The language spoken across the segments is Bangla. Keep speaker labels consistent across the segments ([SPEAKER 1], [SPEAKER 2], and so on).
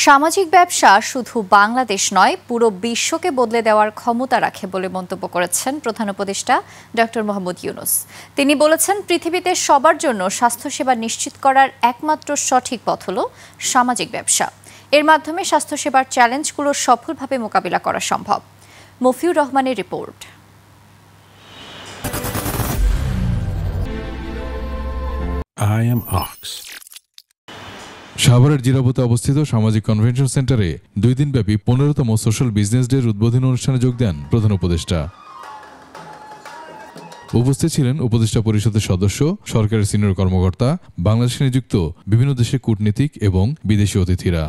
[SPEAKER 1] সামাজিক ব্যবসা শুধু বাংলাদেশ নয়, পুরো বিশ্বকে বদলে দেওয়ার ক্ষমতা রাখে বলে মন্তব্য করেছেন প্রধান উপদেষ্টা ডক্টর মোহাম্মদ ইউনূস। তিনি বলেছেন, পৃথিবীতে সবার জন্য স্বাস্থ্যসেবা নিশ্চিত করার একমাত্র সঠিক পথ হলো সামাজিক ব্যবসা। এর মাধ্যমে স্বাস্থ্যসেবার চ্যালেঞ্জগুলো সফলভাবে মোকাবিলা করা সম্ভব। মফিউর রহমানের রিপোর্ট।
[SPEAKER 2] সাভারের জিরাবতে অবস্থিত সামাজিক কনভেনশন সেন্টারে 2 দিনব্যাপী 15তম সোশ্যাল বিজনেস ডের উদ্বোধনী অনুষ্ঠানে যোগ দেন প্রধান উপদেষ্টা। উপস্থিত ছিলেন উপদেষ্টা পরিষদের সদস্য, সরকারের সিনিয়র কর্মকর্তা, বাংলাদেশে নিযুক্ত বিভিন্ন দেশের কূটনীতিক এবং বিদেশি অতিথিরা।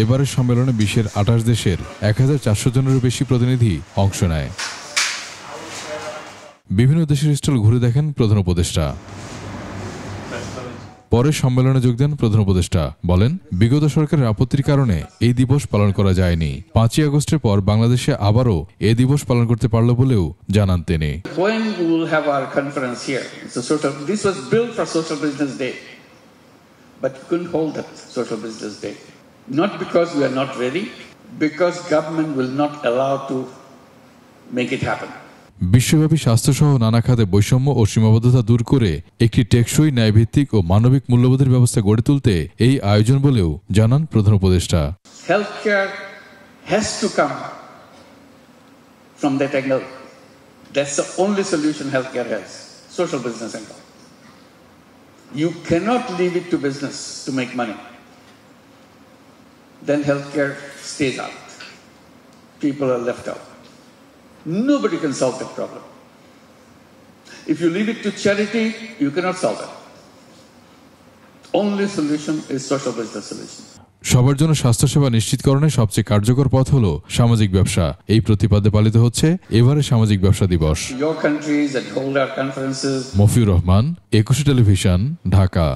[SPEAKER 2] এবারের সম্মেলনে বিশ্বের 28 দেশের 1400 জনেরও বেশি প্রতিনিধি অংশ নেয়। বিভিন্ন দেশের স্টল ঘুরে দেখেন প্রধান উপদেষ্টা। পরে সম্মেলনে যোগ দেন প্রধান উপদেষ্টা। বলেন, বিগত সরকারের আপত্তির কারণে এই দিবস পালন করা যায়নি। 5ই আগস্টের পর বাংলাদেশে আবারও এই দিবস পালন করতে পারল বলেও জানান তিনি।
[SPEAKER 3] This was built for Social Business Day, but you couldn't hold that Social Business Day. Not because we are not ready, because government will not allow to make it happen.
[SPEAKER 2] বিশ্বব্যাপী স্বাস্থ্যসহ নানা খাতে বৈষম্য ও সীমাবদ্ধতা দূর করে একটি টেকসই, ন্যায়ভিত্তিক ও মানবিক মূল্যবোধের ব্যবস্থা গড়ে তুলতে এই আয়োজন বলেও জানান প্রধান উপদেষ্টা।
[SPEAKER 3] Healthcare has to come from that angle. That's the only solution healthcare has. Social business angle. You cannot leave it to business to make money. Then healthcare stays out. People are left out. Nobody can solve that problem. If you leave it to charity, you cannot solve it. Only solution is social business solution.
[SPEAKER 2] সবার জন্য স্বাস্থ্যসেবা নিশ্চিতকরণের সবচেয়ে কার্যকর পথ হলো সামাজিক ব্যবসা। এই প্রতিপাদ্যে পালিত হচ্ছে এবারে সামাজিক ব্যবসা দিবস।
[SPEAKER 3] Your countries that hold our conferences.
[SPEAKER 2] Mofiur Rahman, 21 television, Dhaka.